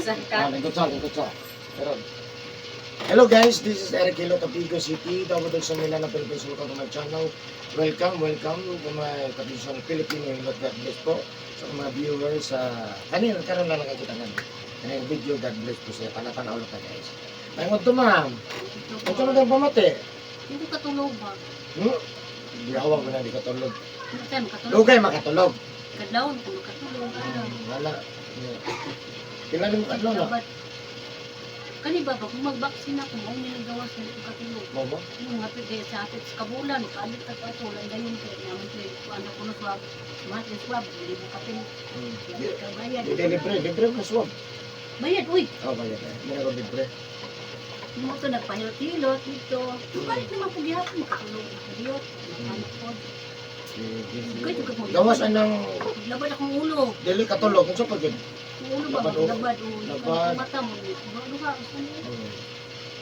Nagkusan ka. Nagkutsa. Pero, hello guys, this is Eric Hilot of Igo City. Dapat sa Milan na Philippines. Welcome to my channel. Welcome to my traditional Filipino Hilot. God bless po. Sa mga viewers, kanina lang nakakita nga. Kanina video, God bless po siya. Panatan ulit na guys. Ay mo ito ma'am. Ito mo tayong pamati. Hindi katulog ba? Hindi awag mo na, hindi katulog. Hindi tayo makatulog. Lugay makatulog. Kadlawon kung makatulog. Wala. Kailan mo katulog na? Kani ba ba, kung mag-vaccine ako, may nagawas na ito katulog. Mo ba? Yung nga pwede sa atin sa kabulan, kalit at patulan, gayon ko, naman ko yung ano ko na swab. Matri swab, hindi mo kapin. Hindi ka bayad. Hindi libre mo na swab. Bayad, uy! Bayad eh. Hindi na libre. Yung mo ito nagpahilot-hilot dito. Balik naman po gihapon, makatulog. Hilot, nagpanik po. Kaya ito ka mo. Gawas ng Labad akong ulo. dili katulog. Kung sa pagod. Ulo ba? Labad. Labad. Mata mo. Luha.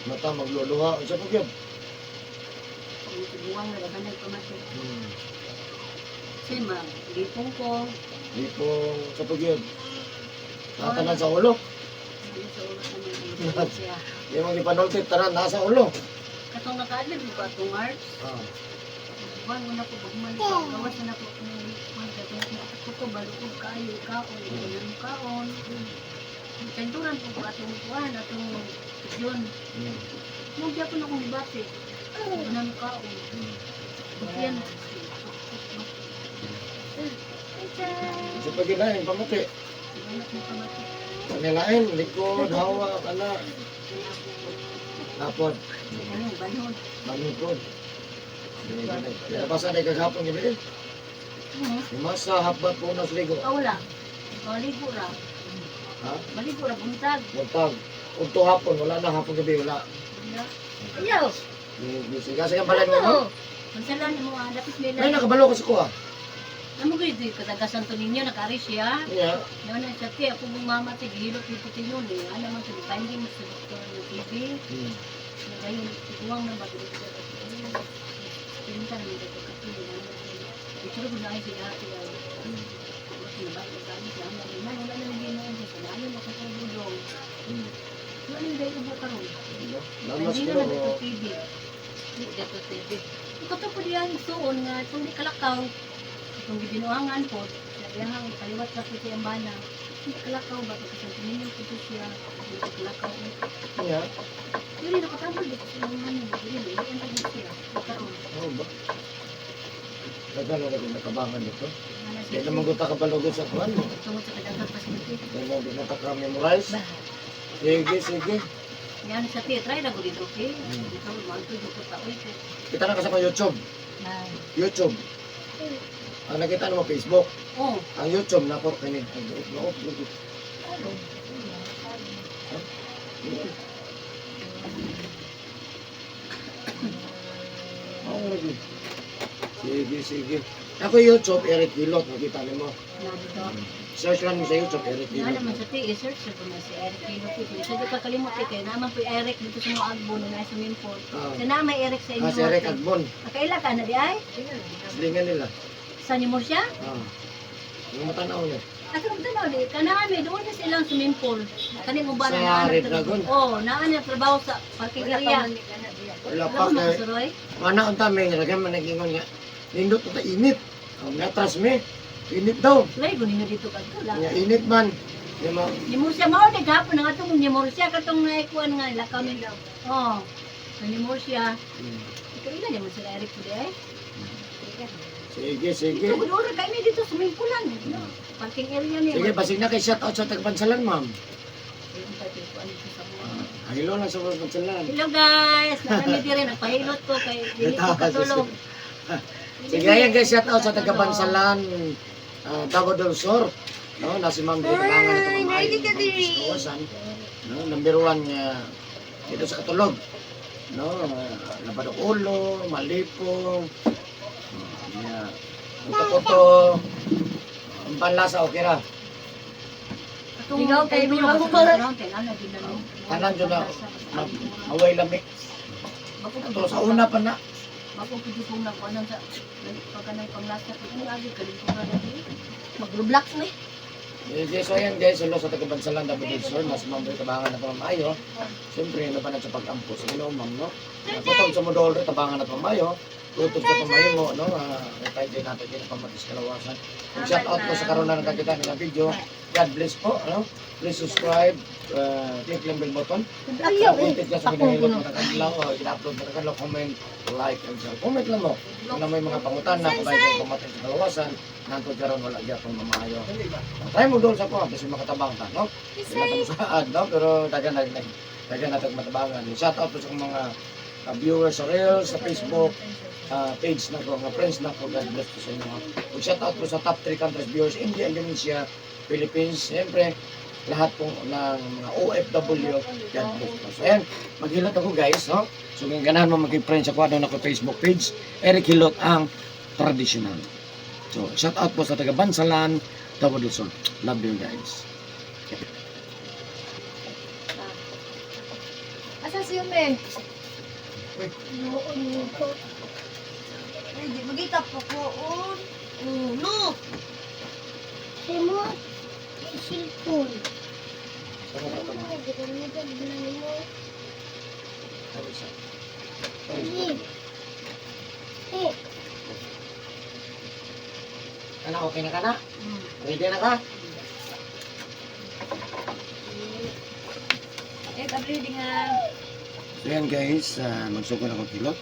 Mata magluluha. Kung sa pagod. Buwang na labanan pa mati. Kasi ma'am, lipong ko. Di po sa pagod. Tatanan sa ulo. Ano sa ulo naman siya. Yung mga ipanultit, tanan nasa ulo. Katong nakaadlad mo ba itong arts? Buwan mo na po, bagman ko. Gawas na po kung ako to, balukog kayo, kaon, ganyan kaon. Kanduran po po atong buwan, atong yun. Nung diya po na kong ibate, ganyan kaon. Yan. Sa pagod na yung pamati. Panilain, likod, hawa, kana. Tapos, Banhod. maglikod. Kaya basa na kagapon yung bilin. Masa habat po na ligo. Wala. Maligo ra. Ha? Maligo ra, buntag. Buntag. Kung to hapon, wala na hapon gabi, wala. Ayaw. Kasi kang balay mo, no? Mansalan mo, dapit nila. Ay, nakabalo ko sa kuha. Ano ko ito, katagasan to ninyo, nakari siya. Yeah. Naman ang sabi, ako mong mama, tigilot dito tinyon eh. Ano man sa depending sa doktor ng TV. Ngayon, ituwang na ba dito sa doktor. Pinta naman dito kapili. Ito ko na ay siya ate. Nabago kami sa ama. Wala na naging mo sa sanayo, makakabulong. Wala na dahil ubo karon. Lamas Hindi ko na dito TV. Dito TV. Ito po diyan, suon nga, itong di kalakaw. Itong gibinuangan po, nagayahang kaliwat sa puti ang bana. Hindi kalakaw ba? Kasi ang tingin ko po siya, hindi kalakaw. Yeah. Yun rin, nakatabal dito sa mga ano, yun, hindi ang tagin siya. Nakaroon. Oo ba? Nagano na rin nakabangan nito. Ano Hindi siya? naman ko takabalogon sa kuhan mo. Tungod sa kadagang pasimiti. Hindi mo din natakra-memorize. Sige. Yan sa tiya, try na ko dito, okay? Dito, mga ko taoy ko. Kita na kasi sa YouTube. YouTube. Ang nakita mo Facebook. Oh, Ang YouTube na po kanin. Sige. Ako YouTube, Eric Hilot. Nakita niyo mo. nandito. Search lang mo sa YouTube, Eric Yan Hilot. naman sa tiya, search sa po na si Eric Kilo po. Isa di kakalimot kayo, naman po Eric dito sa mga agbon na sa Mimpol. Sa naman Eric sa inyo. Si Eric Agbon. Nakaila ka na di ay? Slingan nila. Sa Nimor siya? Yung matanaw niya. At ang tanaw di, kanami, doon na silang swimming pool. Kaning uban Sa Red Dragon? Oo, naan niya trabaho sa parking area. Wala Wala pa ko kay... makasuroy. Mana ang tamay, nilagyan man naging nga. Nindot na init. Natras me. Init daw. Suray, gunin nyo dito kadto lang. Init man. Yung mga... Nimor siya, mao di gapon nga itong Nimor siya, katong naikuan nga, lakaw nila. Oo, sa Nimor siya. Ikaw ilan naman sila Eric po di ay? Sige. Ito, gudura kayo niya dito, swimming poolan. Parking area niya. Sige, basig na kay shoutout sa Tagbansalan, ma'am. Hello na sa Tagbansalan. Hello guys! Nakamit rin, nagpahilot ko kay hindi ko katulog. Sige, ayan guys, shoutout sa Tagbansalan. Davao del Sur. No, nasi Ma'am dito tangan ito kumain. No, number 1 dito sa Katulog. No, labad ang ulo, malipo. Puto-puto. Ang panlasa, okay ra. Ikaw kay Bilo ko ba? Tanan dyan na, away lamig. Ito, sa una pa na. Ako pwede kong nakuha sa pagkanang panglasa ko. Ang lagi ka dito na dati. Mag-roblox na eh. So ayan guys, hello sa taga-Bansalan, David del Sur, mas mambre tabangan na pamayo. Siyempre, na sa pag-ampo sa Ginoo, ma'am, no? Kutod sa modol, tabangan na pamayo. Kutod sa pamayo mo, no? Tayo din natin din pamatis kalawasan. Shout out po sa karoon na nakakita ng video. God bless po, no? Please subscribe, click lang bell button. Updated ka sa hinahilot mo na kanilang, ina-upload mo na kanilang, comment, like, and share. Comment lang mo. Kung may mga pangutan na, kung may pamatis sa kalawasan, nantod karon wala diya pang mamayo. Try mo doon sa ko, kasi makatabang ka, no? Sila tamo saad, no? Pero dagan natin matabangan. Shout out po sa mga viewers sa Reels, sa Facebook, page na ko, mga friends na ko, God bless po sa inyo. Shout out po sa top 3 countries viewers, India, Indonesia, Philippines, siyempre, lahat po ng mga OFW, God bless po. So ayan, maghilot ako guys, no? So kung ganahan mo mag-friends ako, ano na ko Facebook page, Eric Hilot ang traditional. So, shout out po sa taga Bansalan, Davao del Sur. Love you guys. Asa si Yume? Noon ko. Ay, di magita po ko. No. Simo. Isilpon. Ano, okay na ka na? Ready na ka? Upload nga. So yan guys, magsuko na akong hilot.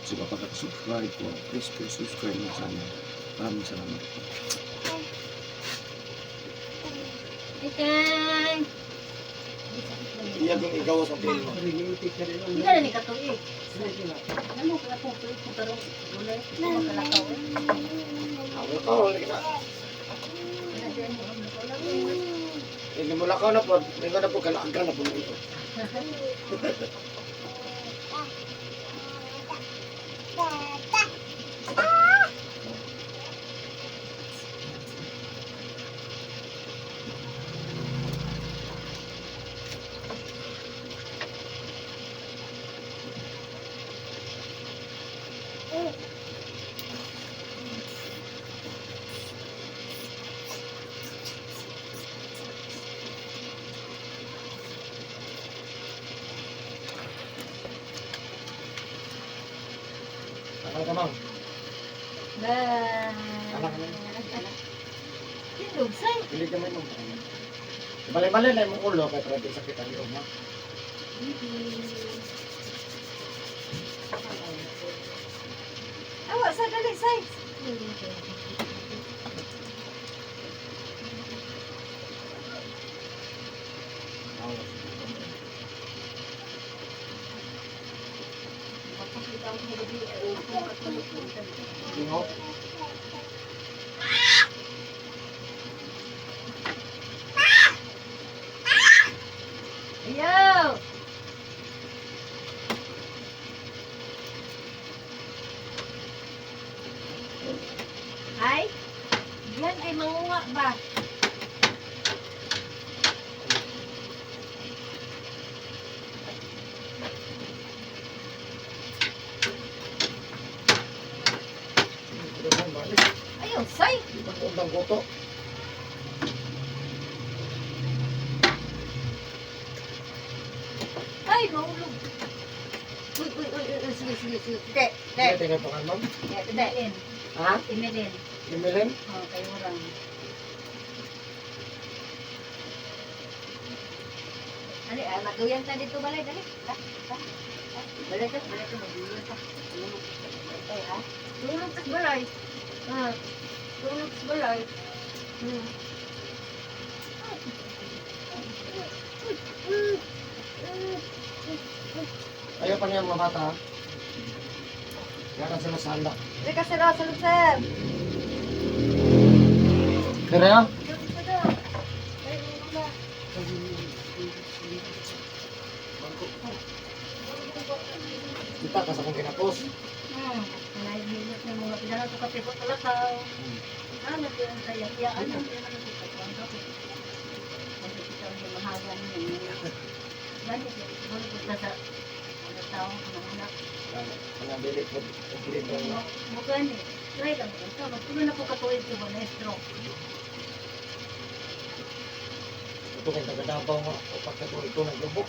So kapag subscribe po, please subscribe mo sana. Maraming salamat po. Ikan. Iya kung ikaw sa film mo. Hindi ka na ni katuig. Ano ka po ko pero gulay ko kalakaw. Ako ko, hindi mo lakaw na po. Hindi ko na po kalaagan na po ito. Ano ka ma'am? Anak ka na. Tindog say. Hindi ka may ma'am. Balik-balik na yung ulo kaya pwede sakit ang iyong ha. Awa sa dali say. Bingo. Ayaw. Ay, yan ay mangunga ba? Ayaw, say. Undang koto. Ay, mahulog. Uy, sige. Hindi, tingnan pa ka ma'am. Imelin. Ha? Imelin. Imilim? Oh, kayo orang. Ali, magawian ta dito balay, dali. Balay ka, magawian ta. Ay, ha? Tulog sa balay. Tulog sa balay. Ayaw pa niya mga bata ha? Kaya ka sila sala. Dali ka sila, salud sir. Kaya ya? Kita ka sa kong kinapos. Nahihilot ng mga pinala ito kasi po talakaw. Ano po yung saya? Ano po yung ano po? Kasi ito ang mahagan niya. Bakit yun? Siguro po sa ano tao ko ng anak. Ang bilik po. Ang bilik po. Bukan eh. Try lang po. Magpulo na po katuwid ko ba na stroke. to kay taga-Davao nga. O pagkatuloy ito naglubok.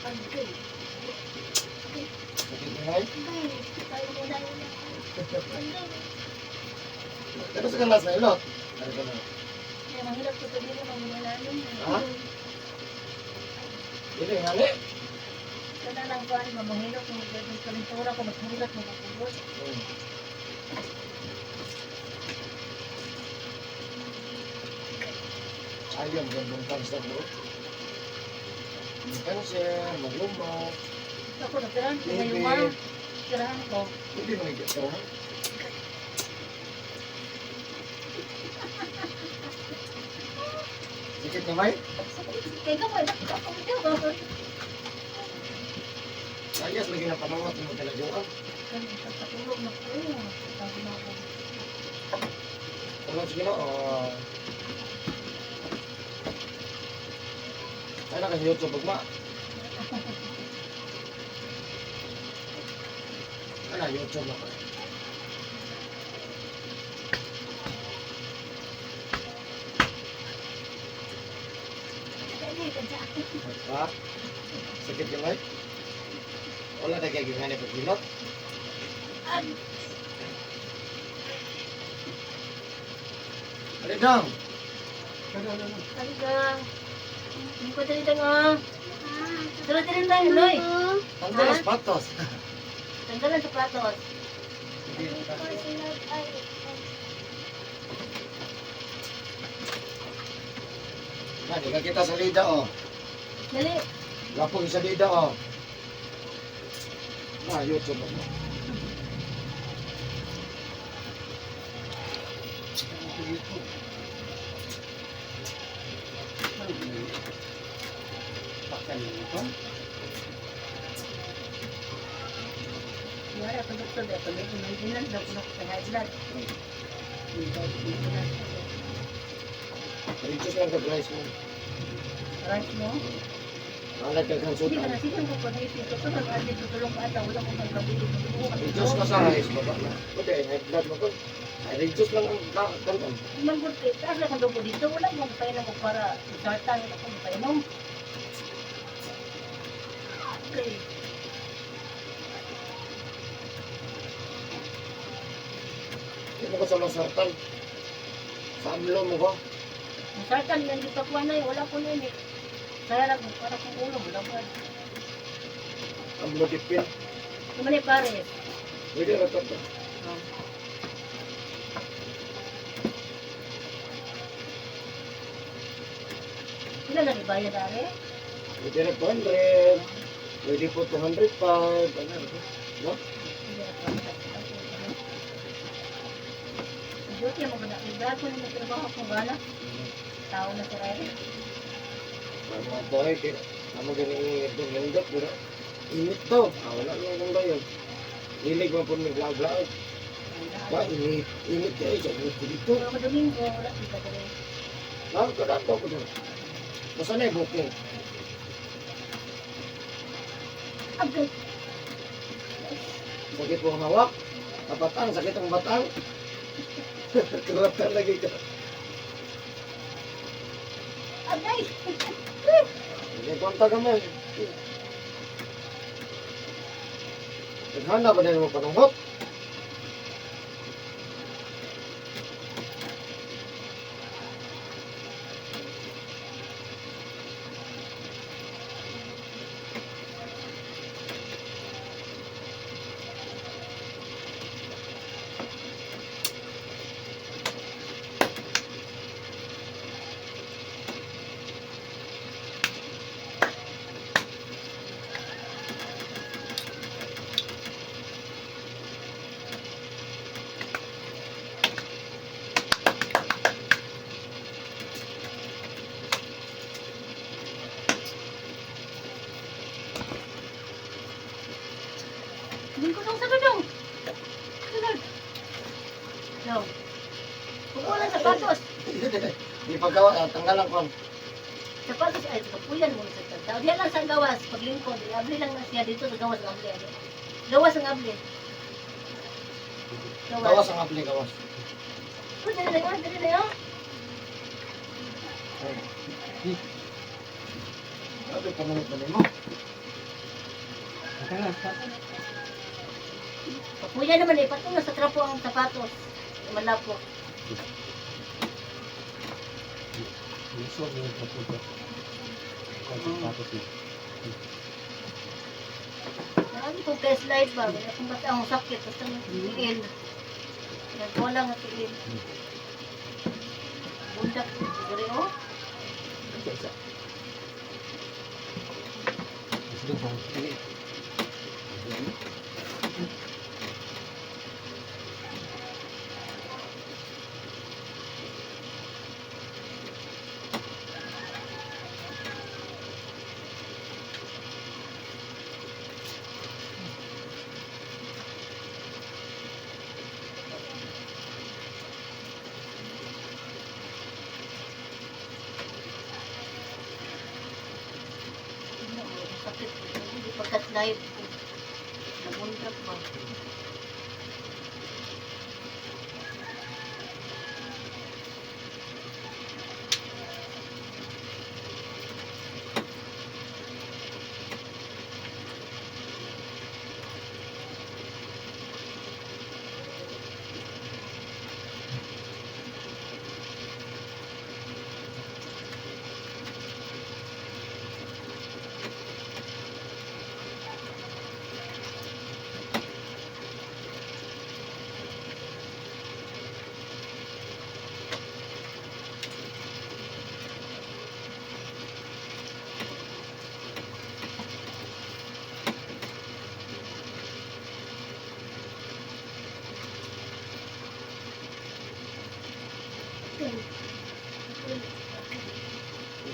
Agay. Sakit ni Nay. Pero sa kalas na ilot. Ano ka na? Kaya mahirap ko sabihin mo manginalalim. Ha? Hindi nga ni. Kada lang ko ay mamahirap kung magiging kalintura ko maghirat mo kapulot. Ayun, gandong kansa bro. Cancer, magluma. Ako natirahan ko Baby. ngayon ma. Tirahan ko. Hindi mo nagkita ha? Sikit na may? Kaya gamay na ako video. Ayas lagi na panawat mo talagang. Katulog na ko. Sabi na ako. Tulog sige na. Ay nakahiyot sa bagma. Ano, YouTube ako. Ha? Sakit yung may? Wala na kaya gimana pagkilot? Alidang! Sabi ka. Hindi ko talita nga. Sarap din lang, Loy. Tanggal ang patos. Tanggalan sa platos. Di ka kita sa lida oh. Dali. Lapong sa lida oh. YouTube ako. Wala ako doktor dito. May maintenance daw ko sa high blood. Reduce lang ka price mo. Rice mo? Alat ka kang Hindi sutan. ka nasigang ko pa dito. Ito nang adi tutulong ka ata. Wala ko pang kabili. Reduce ka sa rice baba na. Pwede, high blood mo ko. Ay, reduce lang ang kanon. Manggod kay taas na kang dugo dito. Wala mong painom ko para isartan. Wala kong painom. Okay. Hindi mo ko sa masartan. Sa amlo mo ko. Isartan yan. Di pa kuha na wala ko na yun eh. Kaya lang para kong ulo. Wala ko. Amlo dipin. Naman eh pare. Pwede ratot ba? Ilan na ibayad ari? Pwede na 200. Pwede po 205. Ano? No? Duty mo ba na? Ibrad ko na trabaho ko gana. Tao na si Ray. Ang mga buhay, naman ganyan yung lindot, pero init to. Wala lang kung ba yun. Hilig mo po naglag-lag. Ba, init. Init kayo, sa init ko dito. Pero Domingo, wala kita ko rin. Kadaan ko doon. Basta na yung booking. Agad. Sakit mo ang hawak. Kapatang, sakit ang batang. Kuratan lagi ka. Agay! Hindi, konta ka mo. Naghanda ba na naman panunghot? Hindi ko nung sa gadong. Sunod. No. Pupulan sa patos. Di paggawa, tanggalan ko. Sa patos ay pupulan mo sa tao. Diyan lang sa gawas. Paglingkod. Abli lang na siya dito sa gawas ng abli. Gawas ng abli. Gawas ang apli, gawas. Oh, dali na yun, dali na yun. Grabe, pamanit na mo. Kuya naman eh, patungo sa trapo ang sapatos. Malapo. Marami kong test slide ba? Kaya kung ba't ang sakit, basta ang tiil. Nagwala nga tiil. Bundak, siguro oh. Sakit. Hindi pagka-slide. Nabundak ba?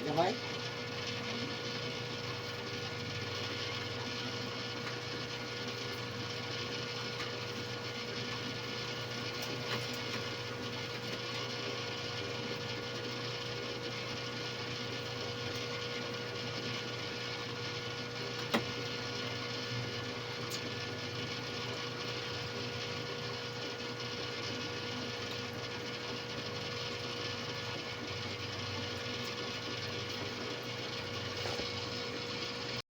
Gamay?